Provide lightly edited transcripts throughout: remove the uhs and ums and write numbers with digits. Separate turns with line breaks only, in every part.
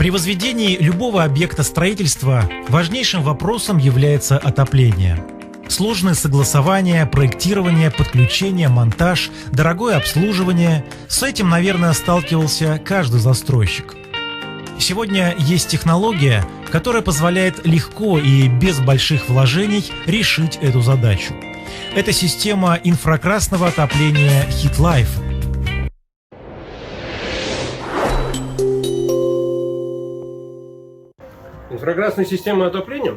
При возведении любого объекта строительства важнейшим вопросом является отопление. Сложное согласование, проектирование, подключение, монтаж, дорогое обслуживание – с этим, наверное, сталкивался каждый застройщик. Сегодня есть технология, которая позволяет легко и без больших вложений решить эту задачу. Это система инфракрасного отопления HeatLife.
Инфракрасная система отопления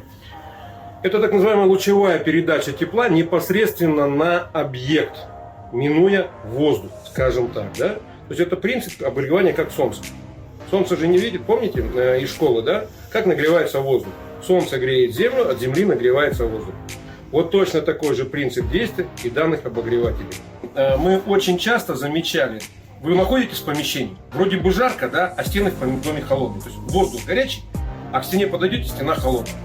– это так называемая лучевая передача тепла непосредственно на объект, минуя воздух, скажем так. Да? То есть это принцип обогревания как солнце. Солнце же не видит, помните, из школы, да? Как нагревается воздух? Солнце греет землю, от земли нагревается воздух. Вот точно такой же принцип действия и данных обогревателей. Мы очень часто замечали, вы находитесь в помещении, вроде бы жарко, да, а стены в доме холодные. То есть воздух горячий, а к стене подойдете, стена холодная.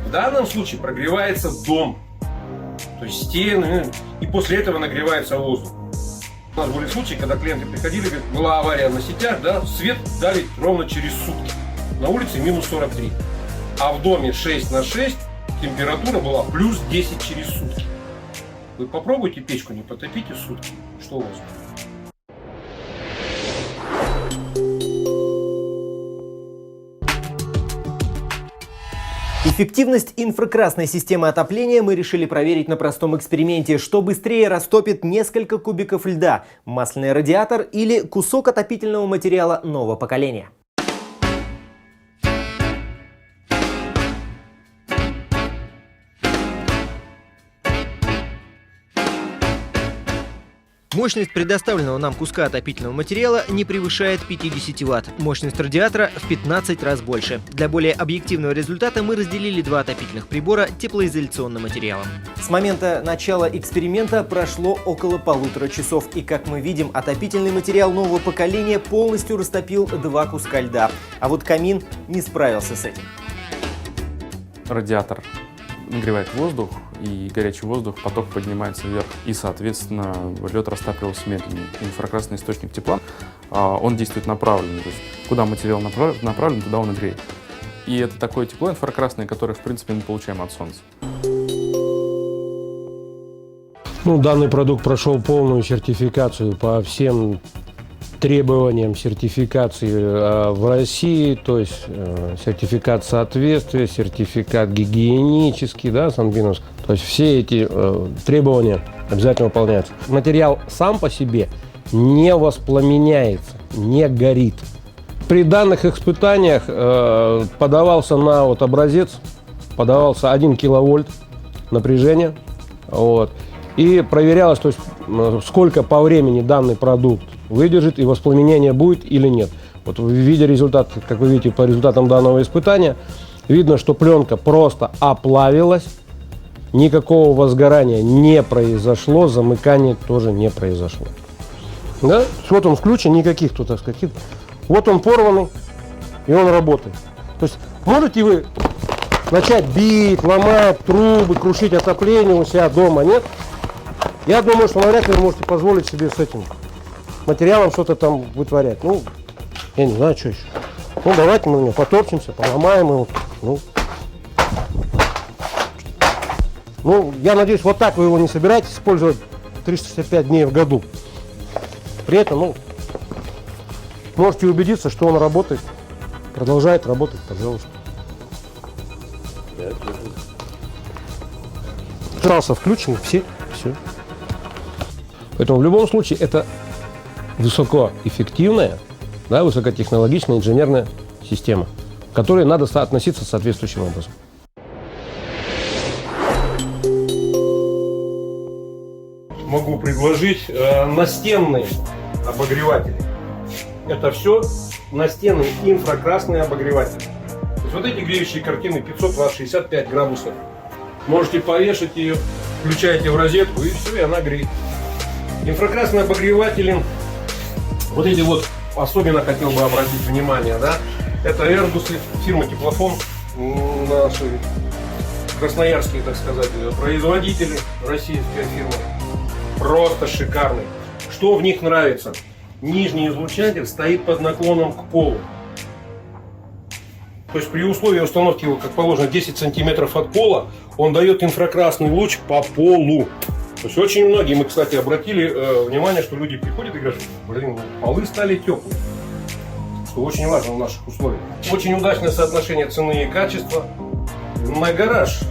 В данном случае прогревается дом, то есть стены, и после этого нагревается воздух. У нас были случаи, когда клиенты приходили, говорят, была авария на сетях, да, свет давит ровно через сутки. На улице минус 43. А в доме 6 на 6 температура была плюс 10 через сутки. Вы попробуйте печку не потопите сутки. Что у вас будет?
Эффективность инфракрасной системы отопления мы решили проверить на простом эксперименте, что быстрее растопит несколько кубиков льда, масляный радиатор или кусок отопительного материала нового поколения. Мощность предоставленного нам куска отопительного материала не превышает 50 Вт. Мощность радиатора в 15 раз больше. Для более объективного результата мы разделили два отопительных прибора теплоизоляционным материалом. С момента начала эксперимента прошло около 1,5 часов. И, как мы видим, отопительный материал нового поколения полностью растопил два куска льда. А вот камин не справился с этим.
Радиатор нагревает воздух, и горячий воздух, поток поднимается вверх, и, соответственно, лед растапливался медленнее. Инфракрасный источник тепла, он действует направленно, то есть куда материал направлен, туда он и греет. И это такое тепло инфракрасное, которое, в принципе, мы получаем от солнца.
Данный продукт прошел полную сертификацию по всем требованиям сертификации в России, то есть сертификат соответствия, сертификат гигиенический, да, санбиновский. То есть все эти требования обязательно выполняются. Материал сам по себе не воспламеняется, не горит. При данных испытаниях подавался на образец, подавался 1 киловольт напряжения, и проверялось, то есть, сколько по времени данный продукт выдержит и воспламенение будет или нет. Вот в виде результата, как вы видите, по результатам данного испытания, видно, что пленка просто оплавилась, никакого возгорания не произошло, замыкания тоже не произошло. Да? Вот он включен, никаких тут, так сказать, вот он порванный, и он работает. То есть можете вы начать бить, ломать трубы, крушить отопление у себя дома, нет? Я думаю, что навряд ли вы можете позволить себе с этим материалом что-то там вытворять. Я не знаю, что еще. Давайте мы потопчемся, поломаем его. Я надеюсь, вот так вы его не собираетесь использовать 365 дней в году. При этом, можете убедиться, что он работает, продолжает работать, пожалуйста. Трасса включена, все. Поэтому в любом случае это высокоэффективная, да, высокотехнологичная инженерная система, к которой надо относиться соответствующим образом.
Могу предложить настенные обогреватели. Это все настенные инфракрасные обогреватели. То есть вот эти греющие картины 500 Вт, 65 градусов. Можете повешать ее, включаете в розетку, и все, и она греет. Инфракрасные обогреватели, вот эти вот, особенно хотел бы обратить внимание, да, это Эргусы, фирма Теплофон, наши красноярские, так сказать, производители, российская фирма, просто шикарный. Что в них нравится? Нижний излучатель стоит под наклоном к полу. То есть при условии установки его, как положено, 10 сантиметров от пола, он дает инфракрасный луч по полу. То есть очень многие, мы, кстати, обратили внимание, что люди приходят и говорят, блин, полы стали теплые. Что очень важно в наших условиях. Очень удачное соотношение цены и качества. На гараж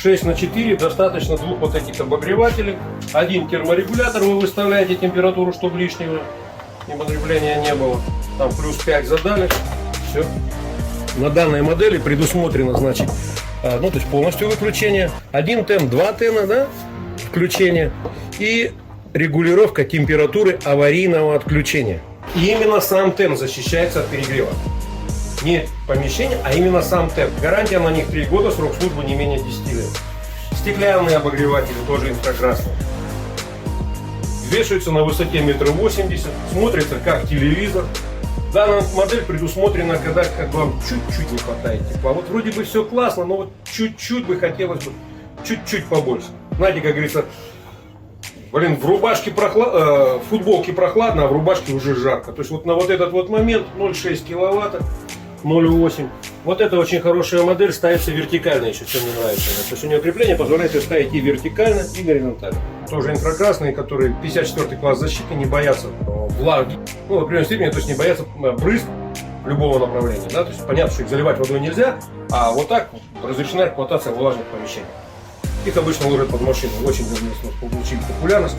6×4 достаточно 2 вот этих обогревателей. Один терморегулятор, вы выставляете температуру, чтобы лишнего небогребления не было. Там плюс 5 задали. Все. На данной модели предусмотрено, значит, ну, то есть полностью выключение. 1 тен, 2 тена, да, включение. И регулировка температуры аварийного отключения. И именно сам тен защищается от перегрева. Не помещение, а именно сам тен. Гарантия на них 3 года, срок службы не менее 10 лет. Стеклянные обогреватели, тоже инфракрасные. Вешаются на высоте 1,80 м, смотрится как телевизор. Данная модель предусмотрена, когда как бы вам чуть-чуть не хватает тепла. Вот вроде бы все классно, но вот чуть-чуть бы хотелось бы, чуть-чуть побольше. Знаете, как говорится, блин, в рубашке в футболке прохладно, а в рубашке уже жарко. То есть вот на вот этот вот момент 0,6 киловатта, 0,8. Вот это очень хорошая модель, ставится вертикально еще, что мне нравится. То есть у нее крепление позволяет ее ставить и вертикально, и горизонтально. Тоже инфракрасные, которые 54 класс защиты, не боятся влаги. Ну, в определенной степени, то есть не боятся брызг любого направления. Да? То есть понятно, что их заливать водой нельзя, а вот так разрешена эксплуатация влажных помещений. Их обычно ложат под машину. Очень получили популярность.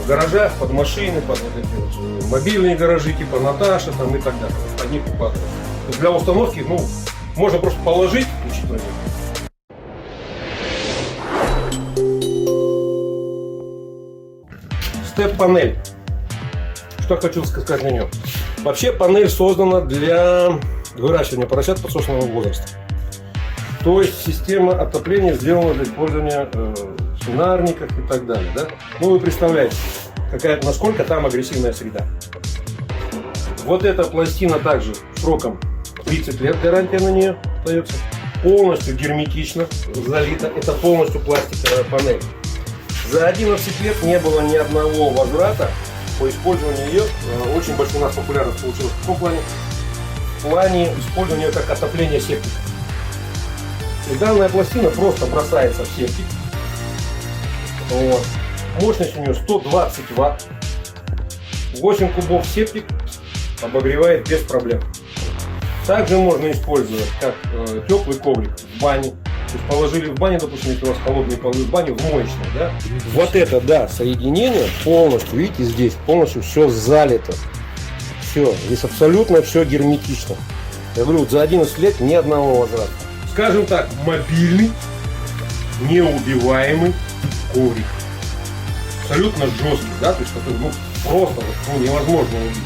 В гаражах, под машины, под вот эти вот мобильные гаражи, типа Наташа там, и так далее. Под них укладывают. Для установки, ну, можно просто положить, включить на него. Степ-панель. Что хочу сказать на нем. Вообще панель создана для выращивания поросят подсошенного возраста. То есть система отопления сделана для использования в свинарниках и так далее. Да? Ну вы представляете, насколько там агрессивная среда. Вот эта пластина также сроком 30 лет гарантия на нее остается. Полностью герметично залита. Это полностью пластиковая панель. За 11 лет не было ни одного возврата по использованию ее. Очень большой у нас популярность получилась в каком плане? В плане использования ее как отопление септика. И данная пластина просто бросается в септик. Вот. Мощность у нее 120 Вт. 8 кубов септик обогревает без проблем. Также можно использовать как теплый коврик в бане. То есть положили в бане, допустим, если у вас холодные полы в бане, в моечной, да? Вот это, да, соединение полностью, видите, здесь полностью все залито. Все, здесь абсолютно все герметично. Я говорю, за 11 лет ни одного возврата. Скажем так, мобильный, неубиваемый коврик. Абсолютно жесткий, да, то есть который, ну, просто невозможно убить.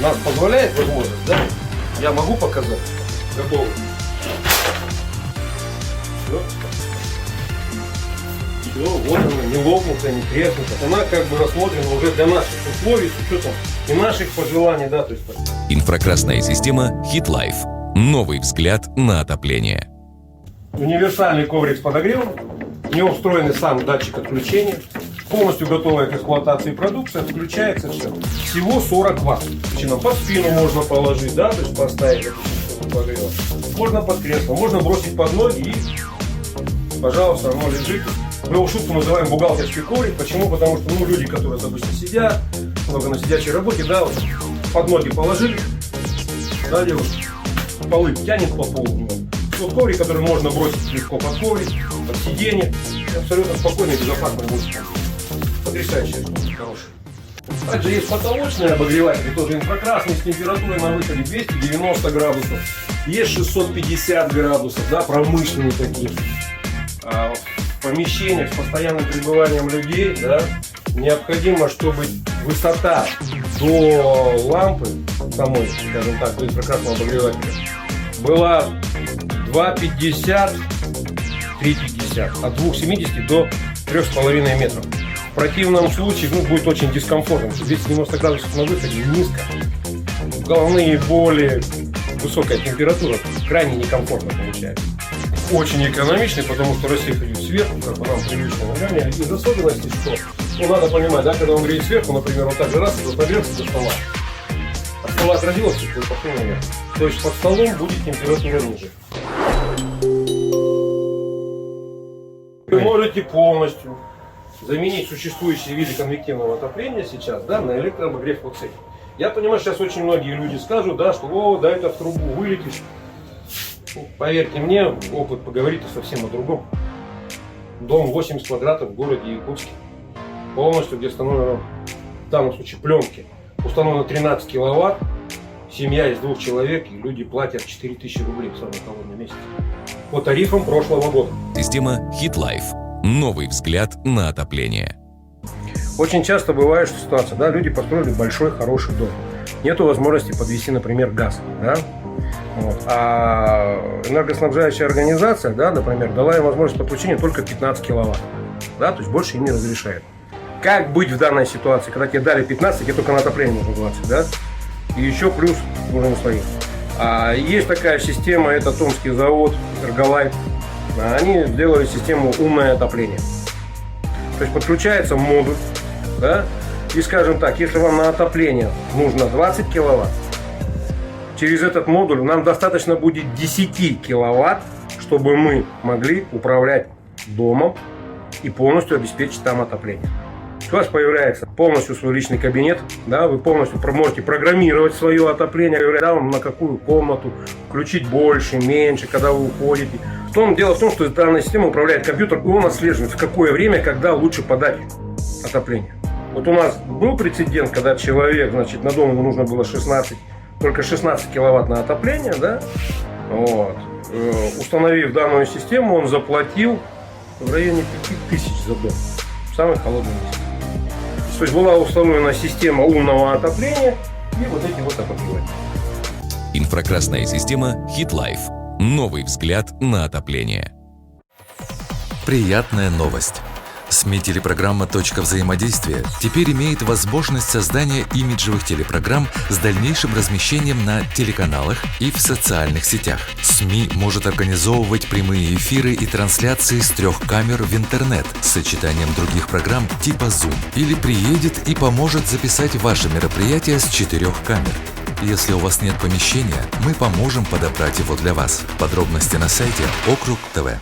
Нас позволяет возможность, да? Я могу показать? Готово. Все, вот она, не лопнутая, не треснутая. Она как бы рассмотрена уже для наших условий, с учетом и наших пожеланий, да, то есть.
Инфракрасная система HeatLife. Новый взгляд на отопление.
Универсальный коврик с подогревом. В него встроенный сам датчик отключения. Полностью готовая к эксплуатации продукция. Отключается все. Всего 40 Вт. Причем под спину можно положить, да, то есть поставить эту систему подогрева. Можно под кресло, можно бросить под ноги и, пожалуйста, оно лежит. Мы его в шутку называем бухгалтерский коврик. Почему? Потому что, ну, люди, которые обычно сидят, много на сидячей работе, да, вот, под ноги положили, да, девушка, полы тянет по полу. Вот коврик, который можно бросить легко под коврик, под сиденье, абсолютно спокойно и безопасно будет. Потрясающая штука, хорошая. Также есть потолочные обогреватели, тоже инфракрасные, с температурой на выходе 290 градусов. Есть 650 градусов, да, промышленные такие. А в помещениях с постоянным пребыванием людей, да, необходимо, чтобы высота до лампы самой, скажем так, до инфракрасного обогревателя была 2,50, 3,50, от 2,70 до 3,5 метров. В противном случае, ну, будет очень дискомфортно, 290 градусов на выходе низко. Головные боли, высокая температура, крайне некомфортно получается. Очень экономичный, потому что рассеивает сверху, как бы нам привычно награни. Из особенностей, что, ну, надо понимать, да, когда он греет сверху, например, вот так же раз, и разогрелся до стола. стола отразилось, тепло пошло наверх. То есть под столом будет температура ниже. Вы можете полностью заменить существующие виды конвективного отопления сейчас, да, на электрообогрев вот с этим. Я понимаю, сейчас очень многие люди скажут, да, что о, да, это в трубу вылетишь. Ну, поверьте мне, опыт поговорит совсем о другом. Дом 80 квадратов в городе Якутске. Полностью, где установлено, в данном случае пленки, установлено 13 киловатт. Семья из 2 человек, и люди платят 4000 рублей в самый холодный месяц. По тарифам прошлого года.
Система HeatLife. Новый взгляд на отопление.
Очень часто бывает, что ситуация, да, люди построили большой, хороший дом. Нету возможности подвести, например, газ, да? Вот. А энергоснабжающая организация, да, например, дала им возможность подключения только 15 киловатт, да, то есть больше им не разрешает. Как быть в данной ситуации, когда тебе дали 15, тебе только на отопление нужно 20, да? И еще плюс нужно своих. А есть такая система, это Томский завод Эрголайф. Они сделали систему умное отопление. То есть подключается модуль, да, и, скажем так, если вам на отопление нужно 20 киловатт, через этот модуль нам достаточно будет 10 киловатт, чтобы мы могли управлять домом и полностью обеспечить там отопление. У вас появляется полностью свой личный кабинет, да, вы полностью можете программировать свое отопление, да, на какую комнату, включить больше, меньше, когда вы уходите. Дело в том, что данная система управляет компьютер, и он отслеживает, в какое время, когда лучше подать отопление. Вот у нас был прецедент, когда человек, значит, на дом ему нужно было только 16 киловатт на отопление, да, вот. Установив данную систему, он заплатил в районе 5000 за дом в самый холодный месяц. То есть была установлена система умного отопления и вот эти вот отопления.
Инфракрасная система HeatLife. Новый взгляд на отопление.
Приятная новость. СМИ телепрограмма «Точка взаимодействия» теперь имеет возможность создания имиджевых телепрограмм с дальнейшим размещением на телеканалах и в социальных сетях. СМИ может организовывать прямые эфиры и трансляции с 3 камер в интернет с сочетанием других программ типа Zoom или приедет и поможет записать ваше мероприятие с 4 камер. Если у вас нет помещения, мы поможем подобрать его для вас. Подробности на сайте Округ ТВ.